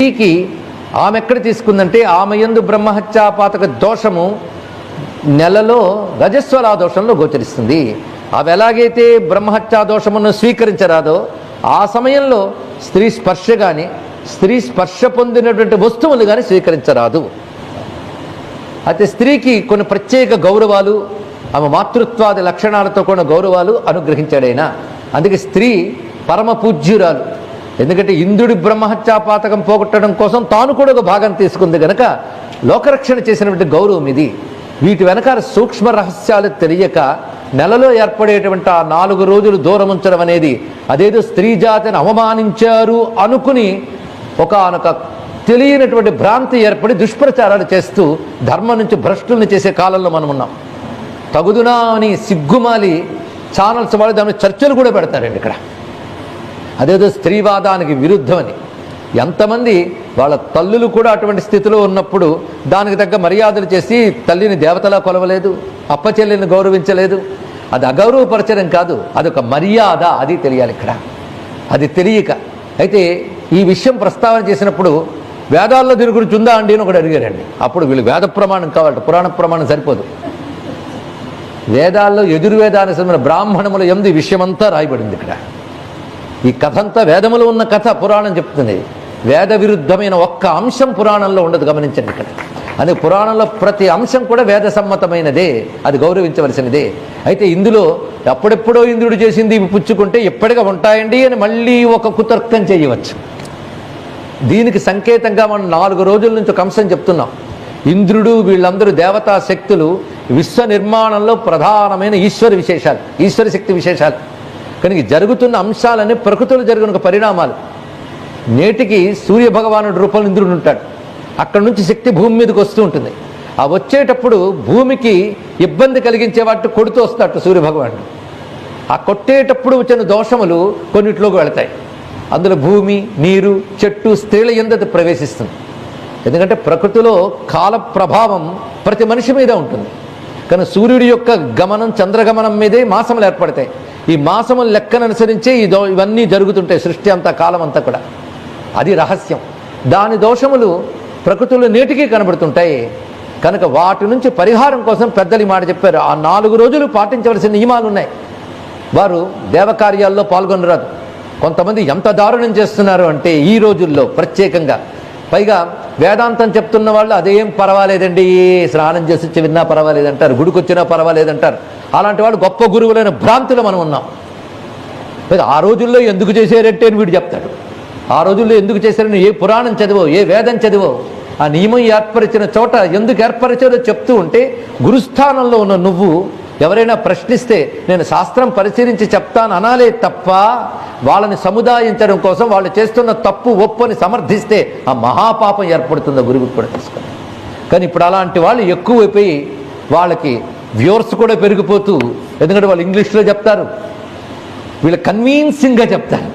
స్త్రీకి ఆమె ఎక్కడ తీసుకుందంటే ఆమె యందు బ్రహ్మహత్యాపాతక దోషము నెలలో రజస్వలా దోషంలో గోచరిస్తుంది. అవి ఎలాగైతే బ్రహ్మహత్యా దోషమును స్వీకరించరాదో ఆ సమయంలో స్త్రీ స్పర్శ కానీ స్త్రీ స్పర్శ పొందినటువంటి వస్తువులు కానీ స్వీకరించరాదు. అయితే స్త్రీకి కొన్ని ప్రత్యేక గౌరవాలు, ఆమె మాతృత్వాది లక్షణాలతో కూడిన గౌరవాలు అనుగ్రహించాడైనా. అందుకే స్త్రీ పరమ పూజ్యురాలు. ఎందుకంటే ఇంద్రుడి బ్రహ్మహత్యాపాతకం పోగొట్టడం కోసం తాను కూడా ఒక భాగం తీసుకుంది కనుక లోకరక్షణ చేసినటువంటి గౌరవం ఇది. వీటి వెనకాల సూక్ష్మ రహస్యాలు తెలియక నెలలో ఏర్పడేటువంటి ఆ 4 రోజులు దూరం ఉంచడం అనేది అదేదో స్త్రీ జాతిని అవమానించారు అనుకుని ఒకానొక తెలియనటువంటి భ్రాంతి ఏర్పడి దుష్ప్రచారాలు చేస్తూ ధర్మం నుంచి భ్రష్టుల్ని చేసే కాలంలో మనం ఉన్నాం. తగుదునా అని సిగ్గుమాలి ఛానల్స్ వాళ్ళు దాని చర్చలు కూడా పెడతారండి ఇక్కడ. అదేదో స్త్రీవాదానికి విరుద్ధమని. ఎంతమంది వాళ్ళ తల్లులు కూడా అటువంటి స్థితిలో ఉన్నప్పుడు దానికి తగ్గ మర్యాదలు చేసి తల్లిని దేవతలా కొలవలేదు, అప్పచెల్లిని గౌరవించలేదు. అది అగౌరవపరచడం కాదు, అదొక మర్యాద. అది తెలియాలి ఇక్కడ. అది తెలియక అయితే ఈ విషయం ప్రస్తావన చేసినప్పుడు వేదాల్లో దీని గురించి ఉందా అండి అని ఒకటి అడిగారండి. అప్పుడు వీళ్ళు వేద ప్రమాణం కావాలట, పురాణ ప్రమాణం సరిపోదు. వేదాల్లో యజుర్వేదానికి సంబంధించిన బ్రాహ్మణముల యందు ఈ విషయమంతా రాయబడింది ఇక్కడ. ఈ కథ అంతా వేదములో ఉన్న కథ పురాణం చెప్తుంది. వేద విరుద్ధమైన ఒక్క అంశం పురాణంలో ఉండదు, గమనించండి ఇక్కడ. అందుకే పురాణంలో ప్రతి అంశం కూడా వేద సమ్మతమైనదే, అది గౌరవించవలసినదే. అయితే ఇందులో ఎప్పుడెప్పుడో ఇంద్రుడు చేసింది ఇవి పుచ్చుకుంటే ఎప్పటిగా ఉంటాయండి అని మళ్ళీ ఒక కుతర్కం చేయవచ్చు. దీనికి సంకేతంగా మనం 4 రోజుల నుంచి ఒక అంశం చెప్తున్నాం. ఇంద్రుడు వీళ్ళందరూ దేవతా శక్తులు విశ్వ నిర్మాణంలో ప్రధానమైన ఈశ్వర విశేషాలు, ఈశ్వర శక్తి విశేషాలు. కనుక జరుగుతున్న అంశాలన్నీ ప్రకృతిలో జరిగిన ఒక పరిణామాలు. నేటికి సూర్యభగవానుడి రూపంలో ఇంద్రుడు ఉంటాడు. అక్కడి నుంచి శక్తి భూమి మీదకి వస్తూ ఉంటుంది. ఆ వచ్చేటప్పుడు భూమికి ఇబ్బంది కలిగించే వాటిని కొడుతూ వస్తాడు సూర్యభగవానుడు. ఆ కొట్టేటప్పుడు వచ్చిన దోషములు కొన్నిట్లోకి వెళతాయి. అందులో భూమి, నీరు, చెట్టు, స్త్రీల యందు ప్రవేశిస్తుంది. ఎందుకంటే ప్రకృతిలో కాల ప్రభావం ప్రతి మనిషి మీద ఉంటుంది. కానీ సూర్యుడి యొక్క గమనం చంద్రగమనం మీదే మాసములు ఏర్పడతాయి. ఈ మాసముల లెక్కను అనుసరించే ఇవన్నీ జరుగుతుంటాయి, సృష్టి అంతా, కాలం అంతా కూడా. అది రహస్యం. దాని దోషములు ప్రకృతిలో నేటికి కనబడుతుంటాయి. కనుక వాటి నుంచి పరిహారం కోసం పెద్దలు ఈ మాట చెప్పారు. ఆ 4 రోజులు పాటించవలసిన నియమాలు ఉన్నాయి. వారు దేవకార్యాల్లో పాల్గొనరాదు. కొంతమంది ఎంత దారుణం చేస్తున్నారు అంటే ఈ రోజుల్లో ప్రత్యేకంగా, పైగా వేదాంతం చెప్తున్న వాళ్ళు అదేం పర్వాలేదండి, స్నానం చేసి వచ్చి విన్నా పర్వాలేదంటారు, గుడికి వచ్చినా పర్వాలేదంటారు. అలాంటి వాళ్ళు గొప్ప గురువులైన భ్రాంతిలో మనం ఉన్నాం. ఆ రోజుల్లో ఎందుకు చేశారంటే అని వీడు చెప్తాడు. ఆ రోజుల్లో ఎందుకు చేశారని ఏ పురాణం చదివో, ఏ వేదం చదివో, ఆ నియమం ఏర్పరిచిన చోట ఎందుకు ఏర్పరిచారో చెప్తూ ఉంటే గురుస్థానంలో ఉన్న నువ్వు ఎవరైనా ప్రశ్నిస్తే నేను శాస్త్రం పరిశీలించి చెప్తాను అనాలే తప్ప వాళ్ళని సముదాయించడం కోసం వాళ్ళు చేస్తున్న తప్పు ఒప్పుని సమర్థిస్తే ఆ మహాపాపం ఏర్పడుతుందో గురువుకి కూడా తెలుసుకోండి. కానీ ఇప్పుడు అలాంటి వాళ్ళు ఎక్కువైపోయి వాళ్ళకి వ్యూవర్స్ కూడా పెరిగిపోతూ, ఎందుకంటే వాళ్ళు ఇంగ్లీష్లో చెప్తారు, వీళ్ళు కన్విన్సింగ్గా చెప్తారు.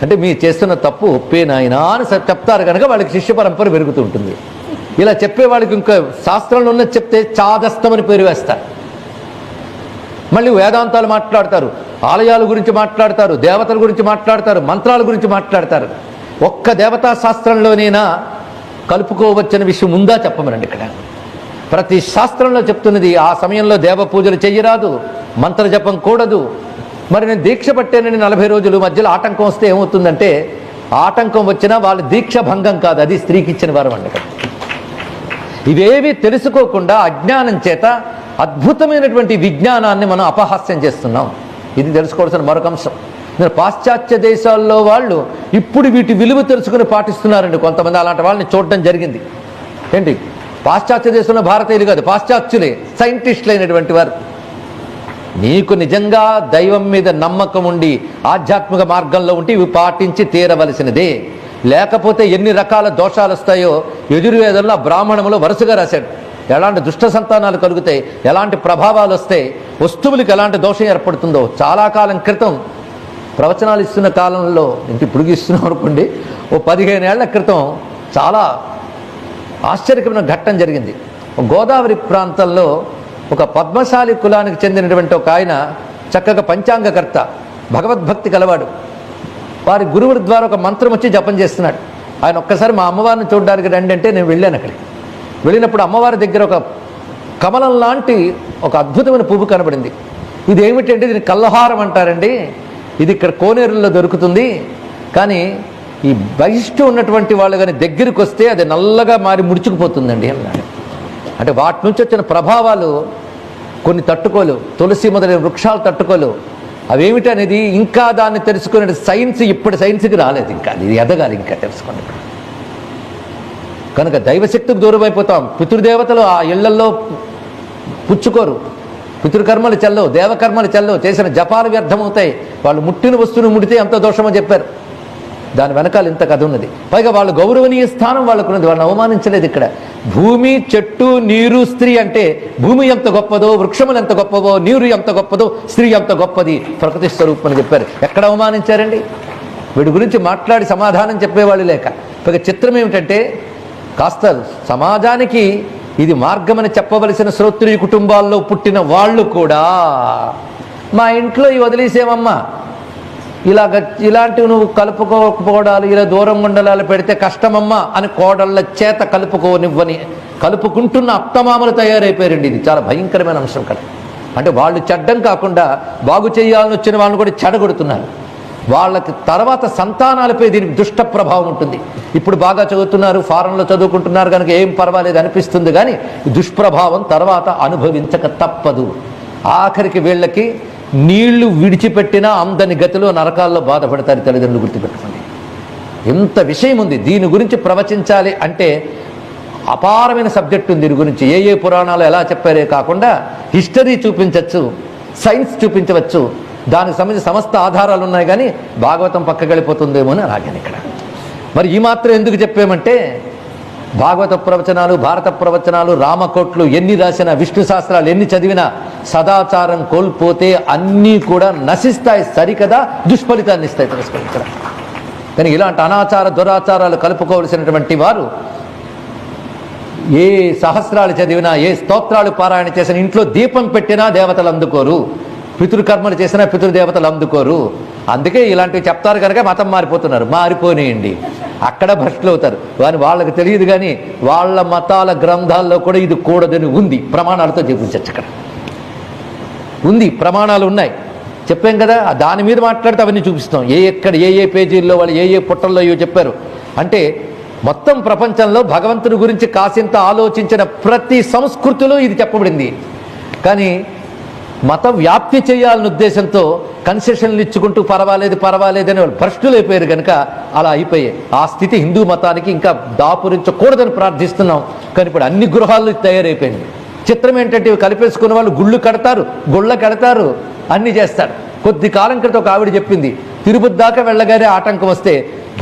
అంటే మీరు చేస్తున్న తప్పు ఒప్పే నాయనా అని చెప్తారు కనుక వాళ్ళకి శిష్య పరంపర పెరుగుతూ ఉంటుంది. ఇలా చెప్పే వాళ్ళకి ఇంకా శాస్త్రంలో ఉన్నది చెప్తే చాదస్తమని పేరు వేస్తారు. మళ్ళీ వేదాంతాలు మాట్లాడతారు, ఆలయాల గురించి మాట్లాడతారు, దేవతల గురించి మాట్లాడతారు, మంత్రాల గురించి మాట్లాడతారు. ఒక్క దేవతా శాస్త్రంలోనైనా కలుపుకోవచ్చని విషయం ఉందా చెప్పమనండి. ఇక్కడ ప్రతి శాస్త్రంలో చెప్తున్నది ఆ సమయంలో దేవ పూజలు చెయ్యరాదు, మంత్ర జపం కూడదు. మరి నేను దీక్ష పట్టానని 40 రోజులు మధ్యలో ఆటంకం వస్తే ఏమవుతుందంటే, ఆటంకం వచ్చినా వాళ్ళ దీక్ష భంగం కాదు, అది స్త్రీకి ఇచ్చిన వరం అండి. ఇవేవి తెలుసుకోకుండా అజ్ఞానం చేత అద్భుతమైనటువంటి విజ్ఞానాన్ని మనం అపహాస్యం చేస్తున్నాం. ఇది తెలుసుకోవాల్సిన మరొక అంశం. పాశ్చాత్య దేశాల్లో వాళ్ళు ఇప్పుడు వీటి విలువ తెలుసుకుని పాటిస్తున్నారండి. కొంతమంది అలాంటి వాళ్ళని చూడడం జరిగింది. ఏంటి, పాశ్చాత్య దేశంలో భారతీయులు కాదు, పాశ్చాత్యులే, సైంటిస్టులు అయినటువంటి వారు. నీకు నిజంగా దైవం మీద నమ్మకం ఉండి ఆధ్యాత్మిక మార్గంలో ఉంటే ఇవి పాటించి తీరవలసినదే. లేకపోతే ఎన్ని రకాల దోషాలు వస్తాయో యజుర్వేదంలో బ్రాహ్మణంలో వరుసగా రాశాడు. ఎలాంటి దుష్ట సంతానాలు కలుగుతాయి, ఎలాంటి ప్రభావాలు వస్తాయి, వస్తువులకు ఎలాంటి దోషం ఏర్పడుతుందో. చాలా కాలం క్రితం ప్రవచనాలు ఇస్తున్న కాలంలో, ఇప్పుడు ఇస్తున్నాం అనుకోండి, ఓ 15 ఏళ్ల క్రితం చాలా ఆశ్చర్యకరమైన ఘట్టం జరిగింది. గోదావరి ప్రాంతంలో ఒక పద్మశాలి కులానికి చెందినటువంటి ఒక ఆయన చక్కగా పంచాంగకర్త, భగవద్భక్తి కలవాడు. వారి గురువుల ద్వారా ఒక మంత్రం వచ్చి జపం చేస్తున్నాడు. ఆయన ఒక్కసారి మా అమ్మవారిని చూడడానికి రండి అంటే నేను వెళ్ళాను. అక్కడికి వెళ్ళినప్పుడు అమ్మవారి దగ్గర ఒక కమలం లాంటి ఒక అద్భుతమైన పువ్వు కనబడింది. ఇది ఏమిటంటే దీన్ని కల్లహారం అంటారండి, ఇది ఇక్కడ కోనేరుల్లో దొరుకుతుంది, కానీ ఈ బహిష్టు ఉన్నటువంటి వాళ్ళు కానీ దగ్గరికి వస్తే అది నల్లగా మారి ముడుచుకుపోతుందండి అన్నాడు. అంటే వాటి నుంచి వచ్చిన ప్రభావాలు కొన్ని తట్టుకోలు, తులసి మొదలైన వృక్షాలు తట్టుకోలు. అవేమిటి అనేది ఇంకా దాన్ని తెలుసుకునే సైన్స్ ఇప్పుడు సైన్స్కి రాలేదు, ఇంకా అది ఎదగాలి, ఇంకా తెలుసుకోండి. కనుక దైవశక్తికి దూరం అయిపోతాం. పితృదేవతలు ఆ ఇళ్లల్లో పుచ్చుకోరు, పితృకర్మలు చెల్లవు, దేవకర్మలు చెల్లవు, చేసిన జపాలు వ్యర్థమవుతాయి. వాళ్ళు ముట్టిన వస్తువును ముడితే ఎంత దోషమో చెప్పారు. దాని వెనకాల ఇంత కథ ఉన్నది. పైగా వాళ్ళు గౌరవనీయ స్థానం వాళ్ళకున్నది, వాళ్ళని అవమానించలేదు. ఇక్కడ భూమి, చెట్టు, నీరు, స్త్రీ అంటే భూమి ఎంత గొప్పదో, వృక్షములు ఎంత గొప్పవో, నీరు ఎంత గొప్పదో, స్త్రీ ఎంత గొప్పది, ప్రకృతి స్వరూపం అని చెప్పారు. ఎక్కడ అవమానించారండి? వీడి గురించి మాట్లాడి సమాధానం చెప్పేవాళ్ళు లేక. పైగా చిత్రం ఏమిటంటే కాస్త సమాజానికి ఇది మార్గమని చెప్పవలసిన శ్రోత్రియ కుటుంబాల్లో పుట్టిన వాళ్ళు కూడా మా ఇంట్లో ఇవి వదిలేసేమమ్మా, ఇలాంటివి నువ్వు కలుపుకోకపోవడాలు, ఇలా దూరం ఉండలాలు పెడితే కష్టమమ్మా అని కోడళ్ళ చేత కలుపుకోనివ్వని కలుపుకుంటున్న అత్తమామలు తయారైపోయారండి. ఇది చాలా భయంకరమైన అంశం కదా. అంటే వాళ్ళు చెడ్డం కాకుండా బాగు చేయాలని వచ్చిన వాళ్ళని కూడా చెడగొడుతున్నారు. వాళ్ళకి తర్వాత సంతానాలపై దీనికి దుష్ట ప్రభావం ఉంటుంది. ఇప్పుడు బాగా చదువుతున్నారు, ఫారెన్లో చదువుకుంటున్నారు కనుక ఏం పర్వాలేదు అనిపిస్తుంది, కానీ దుష్ప్రభావం తర్వాత అనుభవించక తప్పదు. ఆఖరికి వీళ్ళకి నీళ్లు విడిచిపెట్టినా అందని గతిలో నరకాల్లో బాధపడతారు తల్లిదండ్రులు. గుర్తుపెట్టుకోండి, ఎంత విషయం ఉంది దీని గురించి ప్రవచించాలి అంటే. అపారమైన సబ్జెక్ట్ ఉంది దీని గురించి. ఏ పురాణాలు ఎలా చెప్పారే కాకుండా హిస్టరీ చూపించవచ్చు, సైన్స్ చూపించవచ్చు, దానికి సంబంధించి సమస్త ఆధారాలు ఉన్నాయి. కానీ భాగవతం పక్కకి వెళ్ళిపోతుందేమో అని అలాగని ఇక్కడ. మరి ఈ మాత్రం ఎందుకు చెప్పామంటే భాగవత ప్రవచనాలు, భారత ప్రవచనాలు, రామకోట్లు ఎన్ని రాసినా, విష్ణు శాస్త్రాలు ఎన్ని చదివినా సదాచారం కోల్పోతే అన్నీ కూడా నశిస్తాయి. సరికదా దుష్ఫలితాన్ని ఇస్తాయి. తెలుసుకోండి ఇక్కడ. కానీ ఇలాంటి అనాచార దురాచారాలు కలుపుకోవలసినటువంటి వారు ఏ సహస్రాలు చదివినా, ఏ స్తోత్రాలు పారాయణ చేసినా, ఇంట్లో దీపం పెట్టినా దేవతలు అందుకోరు, పితృకర్మలు చేసినా పితృదేవతలు అందుకోరు. అందుకే ఇలాంటివి చెప్తారు కనుక మతం మారిపోతున్నారు. మారిపోనేయండి, అక్కడ భ్రష్టులు అవుతారు. కానీ వాళ్ళకి తెలియదు. కానీ వాళ్ళ మతాల గ్రంథాల్లో కూడా ఇది కూడదని ఉంది, ప్రమాణాలతో చూపించచ్చు. అక్కడ ఉంది, ప్రమాణాలు ఉన్నాయి, చెప్పాం కదా. దాని మీద మాట్లాడితే అవన్నీ చూపిస్తాం. ఎక్కడ ఏ పేజీల్లో వాళ్ళు ఏ పుట్టల్లో ఇవి చెప్పారు అంటే మొత్తం ప్రపంచంలో భగవంతుని గురించి కాసింత ఆలోచించిన ప్రతి సంస్కృతిలో ఇది చెప్పబడింది. కానీ మత వ్యాప్తి చేయాలనే ఉద్దేశంతో కన్సెషన్లు ఇచ్చుకుంటూ పర్వాలేదు పర్వాలేదని వాళ్ళు భ్రష్టులు అయిపోయారు కనుక అలా అయిపోయాయి. ఆ స్థితి హిందూ మతానికి ఇంకా దాపురించకూడదని ప్రార్థిస్తున్నాం. కానీ ఇప్పుడు అన్ని గృహాలు తయారైపోయింది. చిత్రం ఏంటంటే ఇవి కలిపేసుకున్న వాళ్ళు గుళ్ళు కడతారు, గుళ్ళ కడతారు, అన్నీ చేస్తారు. కొద్ది కాలం క్రితం ఒక ఆవిడ చెప్పింది, తిరుపతి దాకా వెళ్ళగానే ఆటంకం వస్తే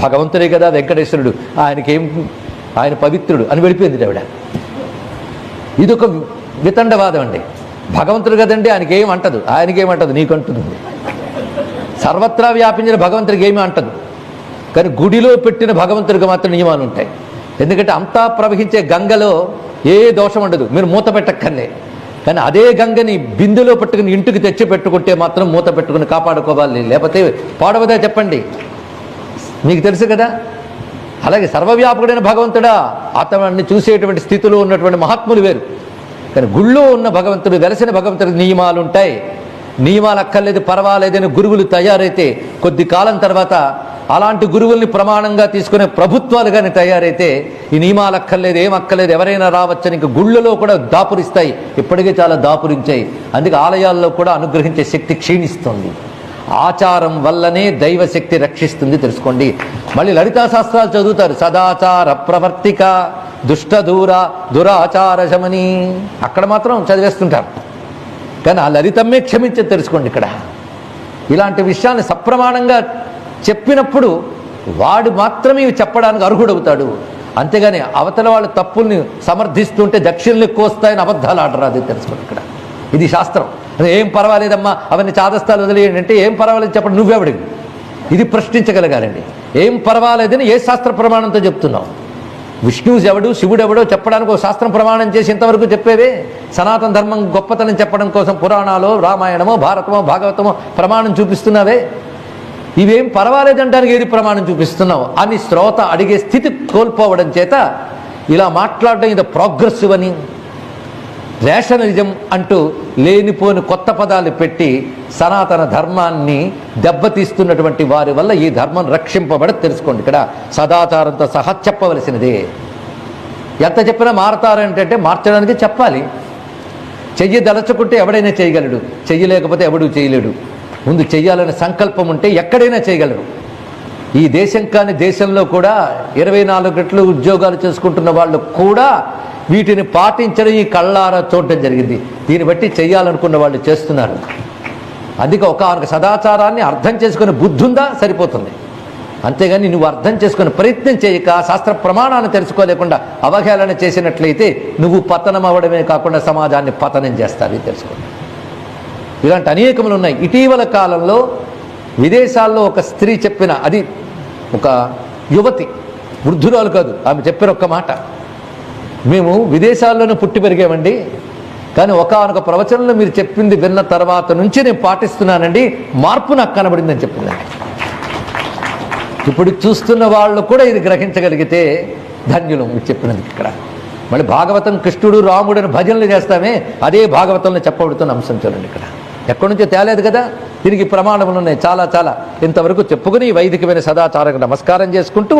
భగవంతుడే కదా వెంకటేశ్వరుడు, ఆయన పవిత్రుడు అని వెళ్ళిపోయింది ఆవిడ. ఇదొక వితండవాదం అండి. భగవంతుడు కదండి, ఆయనకేం అంటదు, ఆయనకేమంటదు, నీకంటుంది. సర్వత్రా వ్యాపించిన భగవంతుడికి ఏమీ అంటదు. కానీ గుడిలో పెట్టిన భగవంతుడికి మాత్రం నియమాలు ఉంటాయి. ఎందుకంటే అంతా ప్రవహించే గంగలో ఏ దోషం ఉండదు, మీరు మూత పెట్టక్కర్లే. కానీ అదే గంగని బిందులో పెట్టుకుని ఇంటికి తెచ్చి పెట్టుకుంటే మాత్రం మూత పెట్టుకుని కాపాడుకోవాలి, లేకపోతే పాడవదా చెప్పండి, మీకు తెలుసు కదా. అలాగే సర్వవ్యాపకుడైన భగవంతుడా, అతన్ని చూసేటువంటి స్థితిలో ఉన్నటువంటి మహాత్ములు వేరు. కానీ గుళ్ళో ఉన్న భగవంతుడు, వెలసిన భగవంతుడికి నియమాలు ఉంటాయి. నియమాలు అక్కర్లేదు పర్వాలేదని గురువులు తయారైతే కొద్ది కాలం తర్వాత అలాంటి గురువుల్ని ప్రమాణంగా తీసుకునే ప్రభుత్వాలు కానీ తయారైతే ఈ నియమాలు అక్కర్లేదు, ఏం అక్కర్లేదు, ఎవరైనా రావచ్చని ఇంక గుళ్ళలో కూడా దాపురిస్తాయి. ఇప్పటికే చాలా దాపురించాయి. అందుకే ఆలయాల్లో కూడా అనుగ్రహించే శక్తి క్షీణిస్తుంది. ఆచారం వల్లనే దైవశక్తి రక్షిస్తుంది, తెలుసుకోండి. మళ్ళీ లలితా శాస్త్రాలు చదువుతారు, సదాచార ప్రవర్తిక దుష్టదూర దురాచార శమని, అక్కడ మాత్రం చదివేస్తుంటారు. కానీ ఆ లలితమ్మే క్షమించదు, తెలుసుకోండి. ఇక్కడ ఇలాంటి విషయాన్ని సప్రమాణంగా చెప్పినప్పుడు వాడు మాత్రమే ఇవి చెప్పడానికి అర్హుడవుతాడు. అంతేగాని అవతల వాళ్ళ తప్పుల్ని సమర్థిస్తుంటే దక్షిణలు ఎక్కువ వస్తాయని అబద్ధాలు ఆడరాదు, తెలుసుకోండి. ఇక్కడ ఇది శాస్త్రం. ఏం పర్వాలేదమ్మా అవన్నీ చాదస్తాలు వదిలేయండి అంటే ఏం పర్వాలేదు చెప్పండి, నువ్వెవడివి? ఇది ప్రశ్నించగలగాలండి. ఏం పర్వాలేదని ఏ శాస్త్ర ప్రమాణంతో చెప్తున్నావు? విష్ణువు ఎవడు, శివుడు ఎవడో చెప్పడానికి ఒక శాస్త్రం ప్రమాణం చేసి ఇంతవరకు చెప్పేవే. సనాతన ధర్మం గొప్పతనం చెప్పడం కోసం పురాణాలు, రామాయణమో, భారతమో, భాగవతమో ప్రమాణం చూపిస్తున్నావే. ఇవేం పర్వాలేదంటానికి ఏది ప్రమాణం చూపిస్తున్నావు అని శ్రోత అడిగే స్థితి కోల్పోవడం చేత ఇలా మాట్లాడడం ఇది ప్రోగ్రెసివ్ అని, రేషనలిజం అంటూ లేనిపోని కొత్త పదాలు పెట్టి సనాతన ధర్మాన్ని దెబ్బతీస్తున్నటువంటి వారి వల్ల ఈ ధర్మం రక్షింపబడి తెలుసుకోండి. ఇక్కడ సదాచారంతో సహా చెప్పవలసినదే. ఎంత చెప్పినా మారతారంటే మార్చడానికి చెప్పాలి. చెయ్యి దలచుకుంటే ఎవడైనా చేయగలడు, చెయ్యలేకపోతే ఎవడూ చేయలేడు. ముందు చెయ్యాలనే సంకల్పం ఉంటే ఎక్కడైనా చేయగలరు. ఈ దేశం కాని దేశంలో కూడా 24 గంటలు ఉద్యోగాలు చేసుకుంటున్న వాళ్ళు కూడా వీటిని పాటించడం ఈ కళ్ళారా చూడటం జరిగింది. దీన్ని బట్టి చెయ్యాలనుకున్న వాళ్ళు చేస్తున్నారు. అందుకే ఒక సదాచారాన్ని అర్థం చేసుకునే బుద్ధి ఉందా సరిపోతుంది. అంతేగాని నువ్వు అర్థం చేసుకునే ప్రయత్నం చేయక శాస్త్ర ప్రమాణాన్ని తెలుసుకోలేకుండా అవహేళన చేసినట్లయితే నువ్వు పతనం అవ్వడమే కాకుండా సమాజాన్ని పతనం చేస్తావు. తెలుసుకోండి. ఇలాంటి అనేకములు ఉన్నాయి. ఇటీవల కాలంలో విదేశాల్లో ఒక స్త్రీ చెప్పిన, అది ఒక యువతి, వృద్ధురాలు కాదు, ఆమె చెప్పిన ఒక్క మాట, మేము విదేశాల్లోనే పుట్టి పెరిగామండి, కానీ ఒకానొక ప్రవచనంలో మీరు చెప్పింది విన్న తర్వాత నుంచి నేను పాటిస్తున్నానండి, మార్పు నాకు కనబడిందని చెప్పిందండి. ఇప్పుడు చూస్తున్న వాళ్ళు కూడా ఇది గ్రహించగలిగితే ధన్యులు. మీరు చెప్పినందుకు ఇక్కడ మళ్ళీ భాగవతం కృష్ణుడు రాముడు అని భజనలు చేస్తామే, అదే భాగవతంలో చెప్పబడుతున్న అంశం చూడండి. ఇక్కడ ఎక్కడి నుంచో తేలేదు కదా, దీనికి ప్రమాణములు ఉన్నాయి చాలా చాలా. ఇంతవరకు చెప్పుకుని వైదికమైన సదాచారకు నమస్కారం చేసుకుంటూ